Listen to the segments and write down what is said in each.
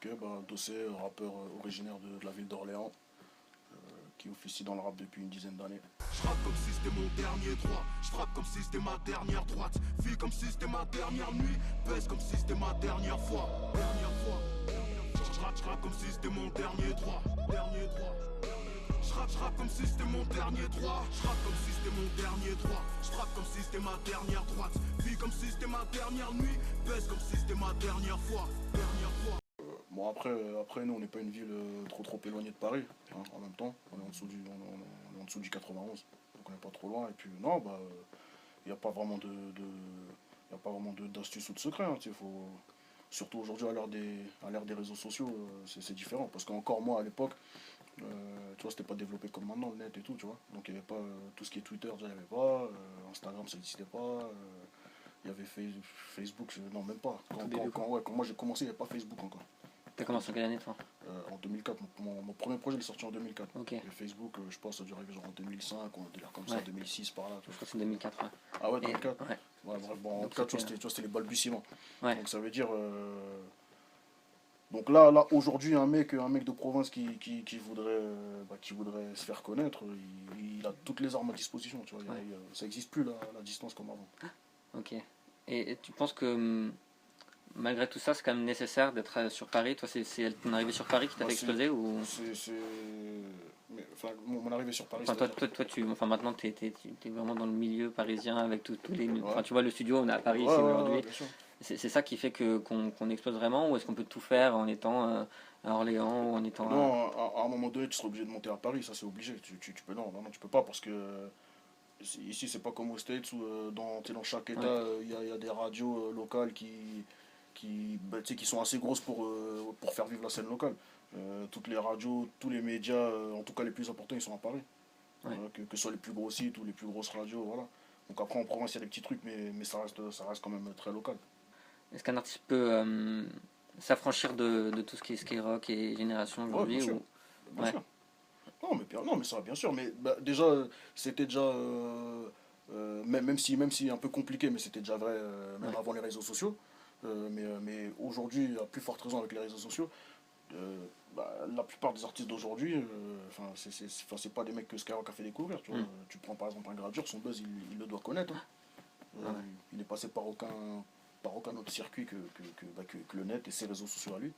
Ok, bah Dossé, rappeur originaire de la ville d'Orléans, qui officie dans le rap depuis une dizaine d'années. Je rappe comme si c'était mon dernier droit. Je frappe comme si c'était ma dernière droite. Vis comme si c'était ma dernière nuit. Baisse comme si c'était ma dernière fois. Dernière fois. Je rappe comme si c'était mon dernier droit. Dernier droit. Je rappe comme si c'était mon dernier droit. Je rappe comme si c'était mon dernier droit. Je frappe comme si c'était ma dernière droite. Vis comme si c'était ma dernière nuit. Baisse comme si c'était ma dernière fois. Dernière fois. Bon, après nous, on n'est pas une ville trop éloignée de Paris, hein, en même temps. On est en dessous du 91, donc on n'est pas trop loin. Et puis, non, bah, il n'y a pas vraiment y a pas vraiment d'astuce ou de secret. Hein, faut, surtout aujourd'hui, à l'ère des réseaux sociaux, c'est différent. Parce qu'encore moi, à l'époque, tu vois, c'était pas développé comme maintenant, le net et tout, tu vois. Donc il n'y avait pas tout ce qui est Twitter, déjà, il n'y avait pas. Instagram, ça n'existait pas. Il y avait Facebook, non, même pas. Tout début, quoi. Ouais, quand moi j'ai commencé, il n'y avait pas Facebook encore. T'as commencé en quelle année, toi? En 2004, mon premier projet il est sorti en 2004. Ok. Et Facebook, je pense, ça a dû arriver genre en 2005 ou un délire comme ça, Ouais. 2006 par là. Je crois que c'est 2004, ouais. Ah ouais, Et, 2004. ouais. Ouais, bref, bon, en Donc tout cas, tu c'était- vois, c'était les balbutiements. Ouais. Donc ça veut dire. Donc là aujourd'hui, un mec de province qui voudrait se faire connaître, il a toutes les armes à disposition. Tu vois, Ouais. ça n'existe plus la distance comme avant. Ok. Et tu penses que malgré tout ça, c'est quand même nécessaire d'être sur Paris? Toi, c'est ton arrivée sur Paris qui t'a Bah, fait exploser ou... Enfin, mon arrivée sur Paris, Enfin, enfin, maintenant, t'es vraiment dans le milieu parisien avec tous les... Ouais. Enfin, tu vois, le studio, on est à Paris Ouais, ici ouais, aujourd'hui. bien sûr. C'est ça qui fait qu'on explose vraiment, ou est-ce qu'on peut tout faire en étant à Orléans ou en étant à... Non, à un moment donné, tu seras obligé de monter à Paris, ça c'est obligé. Tu peux, non, tu peux pas parce que ici c'est pas comme aux States où dans chaque État Ouais. il y a des radios locales bah, tu sais, qui sont assez grosses pour faire vivre la scène locale. Toutes les radios, tous les médias, en tout cas les plus importants, ils sont à Paris. Ouais. Que ce soit les plus gros sites ou les plus grosses radios, voilà. Donc après en province il y a des petits trucs, mais ça reste quand même très local. Est-ce qu'un artiste peut s'affranchir de tout ce qui est rock et génération Ouais, bien aujourd'hui sûr. ou... Bien Ouais, sûr. Non, mais ça, bien sûr. Mais bah, déjà, c'était déjà. Même si un peu compliqué, mais c'était déjà vrai même ouais, avant les réseaux sociaux. Mais aujourd'hui, à plus forte raison avec les réseaux sociaux, bah, la plupart des artistes d'aujourd'hui, enfin, c'est pas des mecs que Skyrock a fait découvrir. Tu vois. hmm, Tu prends par exemple un Gradure, son buzz, il le doit connaître. Hein. ah ouais, Il est passé par aucun autre circuit que le net et ses réseaux sociaux à lui.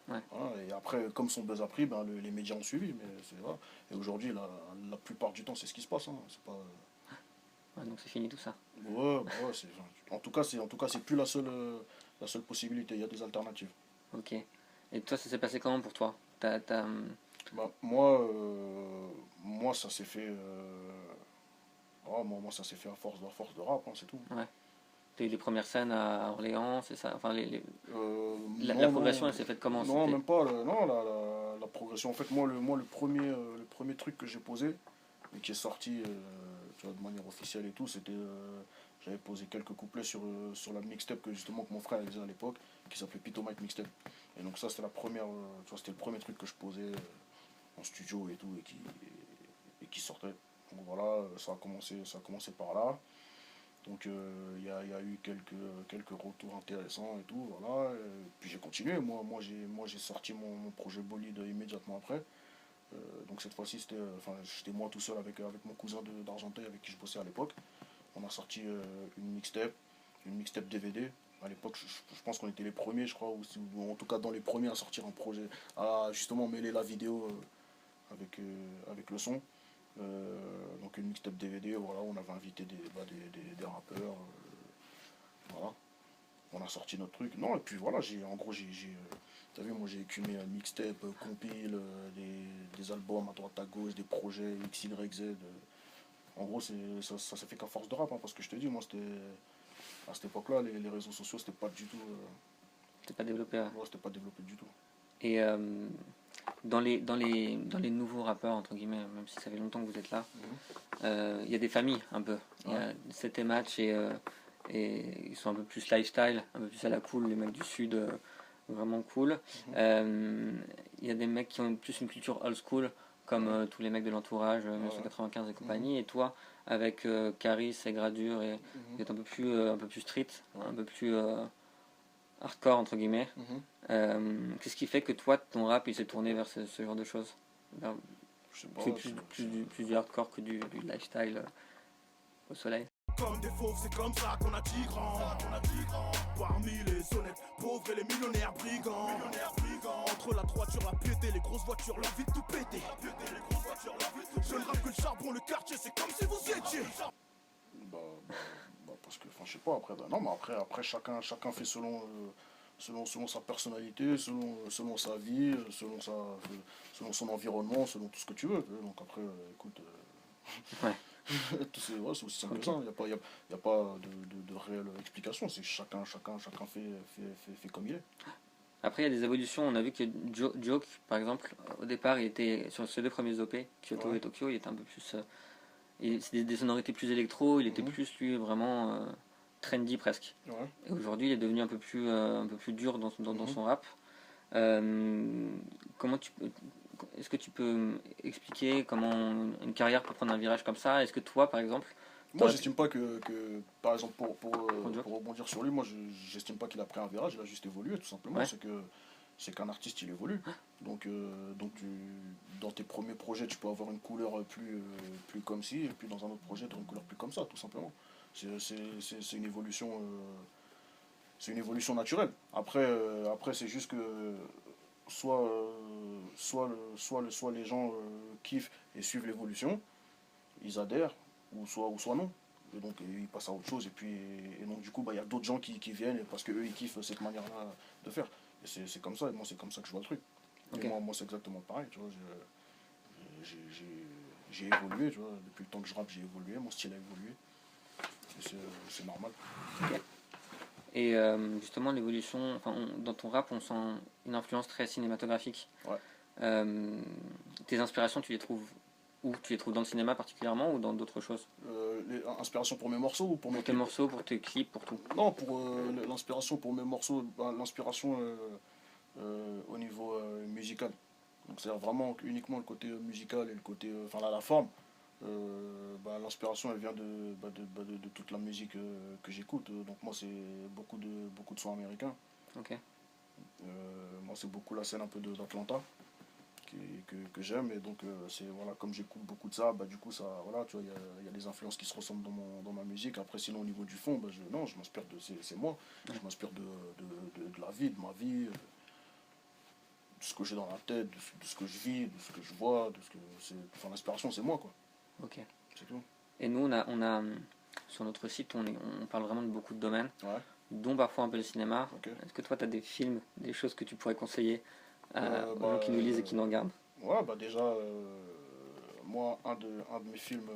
ouais. Voilà, et après, comme son buzz a pris, ben, les médias ont suivi. Mais voilà. Et aujourd'hui, la plupart du temps, c'est ce qui se passe. Hein. C'est pas... Ouais, donc c'est fini tout ça. Ouais, bah ouais, en tout cas, c'est plus la seule possibilité. Il y a des alternatives. Ok. Et toi, ça s'est passé comment pour toi? Bah, moi, ça s'est fait. Moi, ça s'est fait à force de rap, hein, c'est tout. Ouais. T'as eu les premières scènes à Orléans, c'est ça? Enfin, la Non, progression, non, elle s'est faite comment? non, C'était... même pas. Non, la progression. En fait, le premier truc que j'ai posé, et qui est sorti tu vois, de manière officielle et tout, c'était. J'avais posé quelques couplets sur la mixtape que mon frère faisait à l'époque, qui s'appelait Pito Mike Mixtape. Et donc, ça, c'était la première. Tu vois, c'était le premier truc que je posais en studio et tout, et qui sortait. Donc voilà, ça a commencé par là. Donc il y a eu quelques retours intéressants et tout, voilà. Puis j'ai continué, moi j'ai sorti mon projet Bolide immédiatement après. Donc cette fois-ci j'étais moi tout seul avec mon cousin d'Argenteuil avec qui je bossais à l'époque. On a sorti une mixtape DVD. À l'époque, je pense qu'on était les premiers, je crois, ou en tout cas dans les premiers à sortir un projet, à justement mêler la vidéo avec le son. Donc une mixtape DVD, voilà, on avait invité des rappeurs, voilà. On a sorti notre truc. Non, et puis voilà, en gros, t'as vu, moi j'ai écumé un mixtape, compile, des albums à droite à gauche, des projets X, Y, Z. En gros, ça s'est fait qu'à force de rap, hein, parce que je te dis, moi, à cette époque-là, les réseaux sociaux, c'était pas du tout. C'était pas développé. Ouais, c'était pas développé du tout. Et dans les nouveaux rappeurs, entre guillemets, même si ça fait longtemps que vous êtes là, il y a des familles un peu. Il y a C'était Match et ils sont un peu plus lifestyle, un peu plus à la cool, les mecs du sud, vraiment cool. Il y a des mecs qui ont plus une culture old school, comme tous les mecs de l'entourage, 1995 et compagnie. Et toi, avec Caris et Gradure, et Mhm. vous êtes un peu plus street, Ouais. un peu plus hardcore entre guillemets. Qu'est-ce qui fait que toi, ton rap, il s'est tourné vers ce genre de choses? Vers Je sais pas. plus du hardcore que du lifestyle au soleil. Comme des fauves, c'est comme ça qu'on a dit grand. Parmi les honnêtes, pauvres et les millionnaires brigands. Entre la droiture, la piété, les grosses voitures, l'envie de tout péter. Je ne rappe que le charbon, le quartier, c'est comme si vous étiez. Parce que, enfin, je sais pas, après, non, mais après chacun fait selon sa personnalité, selon sa vie, selon son environnement, selon tout ce que tu veux. Donc après, écoute, Ouais. c'est aussi simple que ça. Il n'y a pas de réelle explication. C'est que chacun fait comme il est. Après, il y a des évolutions. On a vu que Joke, par exemple, au départ, il était sur ses 2 premiers OP, Kyoto et Tokyo, il était un peu plus. C'était des sonorités plus électro, il était plus, lui, vraiment trendy presque. Ouais. Et aujourd'hui, il est devenu un peu plus dur dans son rap. Est-ce que tu peux expliquer comment une carrière peut prendre un virage comme ça? Est-ce que toi, par exemple, Moi, j'estime pas par exemple, pour Joke. rebondir sur lui, moi, j'estime pas qu'il a pris un virage, il a juste évolué, tout simplement. Ouais. C'est qu'un artiste, il évolue. Donc dans tes premiers projets, tu peux avoir une couleur plus comme ci, et puis dans un autre projet, tu as une couleur plus comme ça, tout simplement. C'est une évolution. C'est une évolution naturelle. Après, c'est juste que soit les gens kiffent et suivent l'évolution, ils adhèrent, ou soit non. Et donc ils passent à autre chose. Et donc du coup, il y a d'autres gens qui viennent parce qu'eux, ils kiffent cette manière-là de faire. Et c'est comme ça, et moi c'est comme ça que je vois le truc. Ok. Et moi c'est exactement pareil, tu vois. J'ai évolué, tu vois. Depuis le temps que je rappe, j'ai évolué, mon style a évolué. Et c'est normal. Et justement, l'évolution, dans ton rap, on sent une influence très cinématographique. Ouais. Tes inspirations, tu les trouves où? Tu les trouves dans le cinéma particulièrement ou dans d'autres choses? Inspiration pour mes morceaux ou pour mes Pour tes clips? morceaux, pour tes clips, pour tout? Non, pour l'inspiration pour mes morceaux, l'inspiration au niveau musical. Donc c'est vraiment uniquement le côté musical et le côté, la forme. L'inspiration elle vient de toute la musique que j'écoute. Donc moi c'est beaucoup de sons américains. Ok. Moi c'est beaucoup la scène un peu d'Atlanta que j'aime, et donc c'est voilà, comme j'écoute beaucoup de ça, du coup ça voilà, tu vois, il y a des influences qui se ressemblent dans ma musique. Après sinon au niveau du fond, je m'inspire c'est moi, je m'inspire de la vie, de ma vie, de ce que j'ai dans la tête, de ce que je vis, de ce que je vois, l'inspiration c'est moi, quoi. Ok. C'est tout. Et nous, on a sur notre site, on parle vraiment de beaucoup de domaines, Ouais. dont parfois un peu le cinéma. Ok. Est-ce que toi, tu as des films, des choses que tu pourrais conseiller aux gens Bah, qui nous lisent et qui nous regardent? Ouais, déjà, moi, un de mes films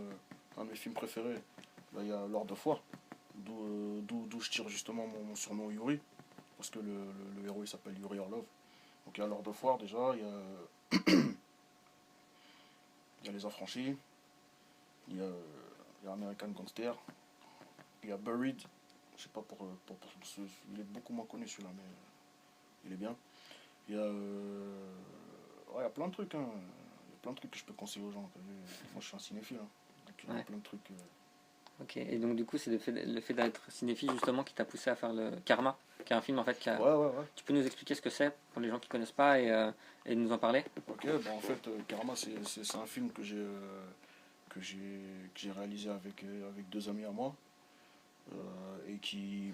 préférés, il y a Lord of War, d'où je tire justement mon surnom Yuri, parce que le héros il s'appelle Yuri Orlov. Donc il y a Lord of War déjà, il y a Les Affranchis, il y a American Gangster, il y a Buried, je sais pas pour ceux, il est beaucoup moins connu celui-là, mais il est bien. Il y a, il y a plein de trucs, hein. Il y a plein de trucs que je peux conseiller aux gens. Moi je suis un cinéphile, hein. Donc il y a Ouais. plein de trucs. Ok. Et donc du coup, c'est le fait d'être cinéphile justement qui t'a poussé à faire le Karma, qui est un film en fait qui a... Ouais. Tu peux nous expliquer ce que c'est pour les gens qui connaissent pas et nous en parler? Ok, en fait, Karma, c'est un film que j'ai réalisé avec deux amis à moi, et qui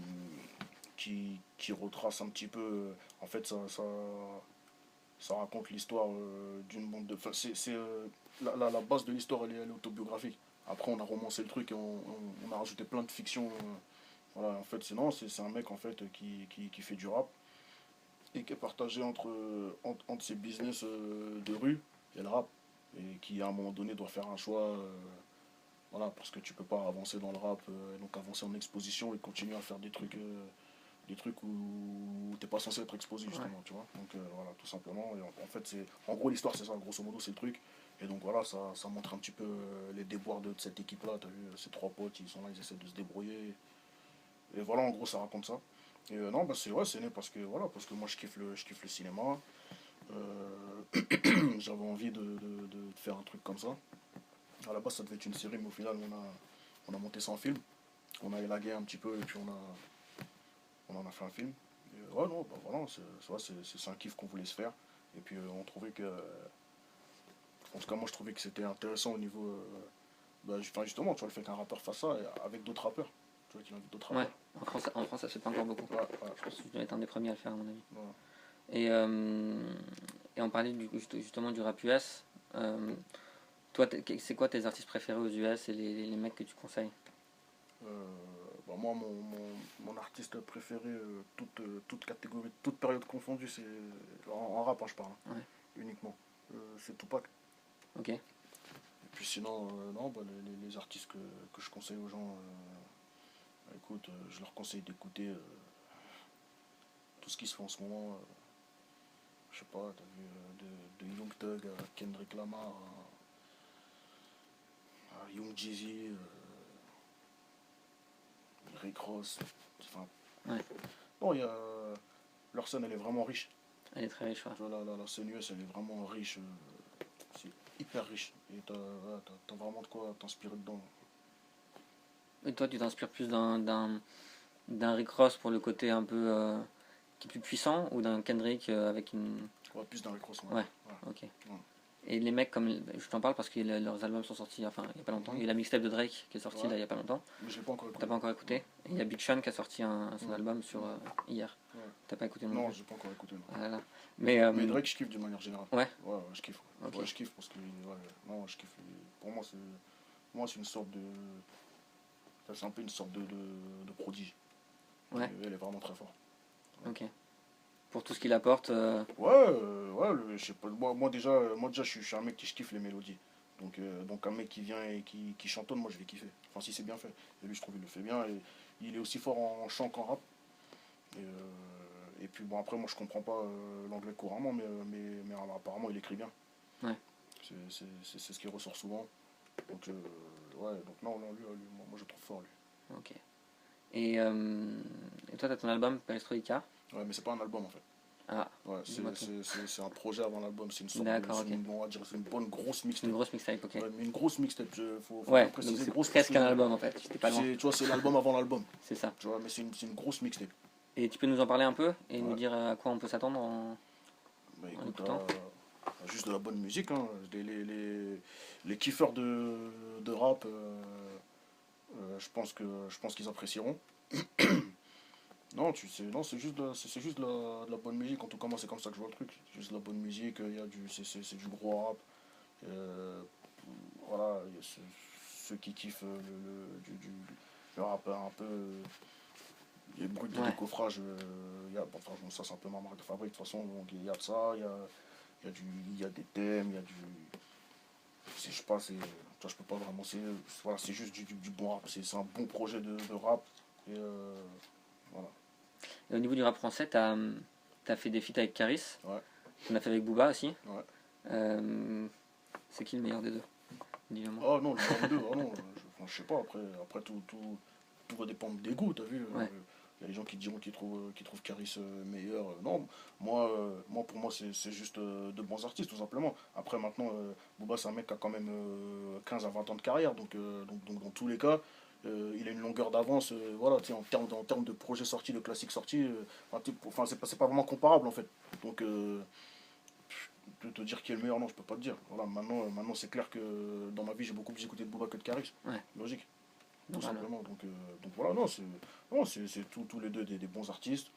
retrace un petit peu. En fait, ça raconte l'histoire d'une bande de. Enfin, la base de l'histoire, elle est autobiographique. Après, on a romancé le truc et on a rajouté plein de fiction. Voilà, en fait, c'est un mec en fait qui fait du rap et qui est partagé entre ses business de rue et le rap, et qui à un moment donné doit faire un choix, voilà, parce que tu peux pas avancer dans le rap, donc avancer en exposition et continuer à faire des trucs où t'es pas censé être exposé justement, tu vois. Donc voilà, tout simplement. Et en fait, en gros l'histoire c'est ça, grosso modo c'est le truc. Et donc voilà, ça montre un petit peu les déboires de cette équipe là. T'as vu, ces trois potes, ils sont là, ils essaient de se débrouiller. Et voilà, en gros ça raconte ça. Et non, c'est né parce que voilà, parce que moi je kiffe le cinéma. J'avais envie de faire un truc comme ça. À la base ça devait être une série, mais au final on a monté ça en film. On a élagué un petit peu et puis on en a fait un film. Ouais, non, bah voilà, vrai, c'est un kiff qu'on voulait se faire. Et puis on trouvait que, en tout cas moi je trouvais que c'était intéressant au niveau, bah, enfin, justement, tu vois, le fait qu'un rappeur fasse ça avec d'autres rappeurs, tu vois, qu'il invite d'autres Ouais, rappeurs. en France, ça se fait pas encore beaucoup. Ouais, ouais, Je pense que tu dois être un des premiers à le faire, à mon avis. ouais. Et on parlait justement du rap US. Toi, c'est quoi tes artistes préférés aux US et les mecs que tu conseilles? Euh, Bah, moi, mon artiste préféré, toute catégorie, toute période confondue, c'est en rap, hein, je parle, hein, Ouais, uniquement. C'est Tupac. ok. Et puis sinon, non, bah, les artistes que je conseille aux gens, écoute, je leur conseille d'écouter tout ce qui se fait en ce moment. Je sais pas, t'as vu, de Young Thug à Kendrick Lamar à Young Jeezy, Rick Ross. Enfin, Ouais, non, il y a. Leur scène, elle est vraiment riche. elle est très riche, ouais. Tu vois, la scène US, elle est vraiment riche. C'est hyper riche. Et t'as vraiment de quoi t'inspirer dedans. Et toi, tu t'inspires plus d'un Rick Ross pour le côté un peu qui est plus puissant ou d'un Kendrick avec une. Ouais, plus dans les grosses. Ouais, ok. Et les mecs, comme je t'en parle parce que leurs albums sont sortis enfin, il y a pas longtemps. Il y a la mixtape de Drake qui est sortie Ouais. là il y a pas longtemps. Mais je l'ai pas encore T'as écouté. pas encore écouté? Et il y a Big Sean qui a sorti son album sur hier. Ouais. T'as pas écouté non Non, plus? j'ai pas encore écouté. Non. Voilà. Mais Mais Drake, je kiffe d'une manière générale. ouais, Ouais, ouais, je kiffe. ok. Ouais, je kiffe parce que. Ouais, non, je kiffe. Pour moi, c'est une sorte de. Ça, c'est un peu une sorte de prodige. Ouais, Elle est vraiment très forte. ok. Pour tout ce qu'il apporte, Ouais, ouais, je sais pas. Moi déjà, je suis un mec qui je kiffe les mélodies. Donc un mec qui vient et qui chantonne, moi je vais kiffer. Enfin, si c'est bien fait. Et lui, je trouve qu'il le fait bien. Et il est aussi fort en chant qu'en rap. Et puis bon, après, moi je comprends pas l'anglais couramment, mais apparemment il écrit bien. ouais, C'est ce qui ressort souvent. Donc, ouais, donc non, non, lui, moi je le trouve fort, lui. ok. Et, et toi, t'as ton album Perestroïka. Ouais, mais c'est pas un album en fait. Ah, Ouais, dis-moi tout. c'est un projet avant l'album. C'est une sorte de. D'accord, ok. On va dire, c'est une bonne grosse Une mixtape. grosse mixtape, ok. Ouais, mais une grosse mixtape, faut Ouais, bien donc préciser c'est grosse presque parce un que album en fait, j'étais pas loin. tu vois, c'est l'album avant l'album. C'est ça. Tu vois, mais c'est une grosse mixtape. Et tu peux nous en parler un peu et nous Ouais. dire à quoi on peut s'attendre Bah en écoute, écoutant? juste de la bonne musique, hein. Les kiffeurs de rap, je pense qu'ils apprécieront. Non, tu sais, non, c'est juste de la bonne musique. En tout cas, moi, c'est comme ça que je vois le truc. C'est juste de la bonne musique. Il y a c'est du gros rap. Euh, voilà, il y a ceux qui kiffent le rap un peu. Les bruits de Ouais, décoffrage. Bon, enfin, bon, ça, c'est un peu ma marque de fabrique. De toute façon, donc, il y a de ça. Il y a des thèmes. Il y a du. Je sais pas, tu vois, je peux pas vraiment. Voilà, c'est juste du bon rap. C'est un bon projet de rap. Et voilà. et au niveau du rap français, t'as fait des feats avec Caris, Ouais, t'en as fait avec Booba aussi. ouais. Euh, c'est qui le meilleur des deux? Dis-le-moi. Oh non, le numéro 2, oh non, enfin, je sais pas, après tout va dépendre des goûts, t'as vu. Ouais. Il y a des gens qui diront qu'ils trouvent Caris meilleur. Non, pour moi, c'est juste de bons artistes, tout simplement. Après, maintenant, Booba, c'est un mec qui a quand même 15 à 20 ans de carrière, donc dans tous les cas, il a une longueur d'avance, voilà, tu sais, en termes de projets sortis, de classiques sortis, enfin, c'est pas vraiment comparable, en fait. Donc, te dire qui est le meilleur, non, je peux pas te dire. Voilà, maintenant c'est clair que dans ma vie, j'ai beaucoup plus écouté de Booba que de Caris. Ouais. Logique, tout Normal. simplement. Donc voilà, non, c'est tous les deux des bons artistes.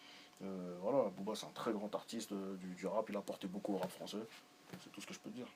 Voilà, Booba, c'est un très grand artiste du rap. Il a apporté beaucoup au rap français. C'est tout ce que je peux te dire.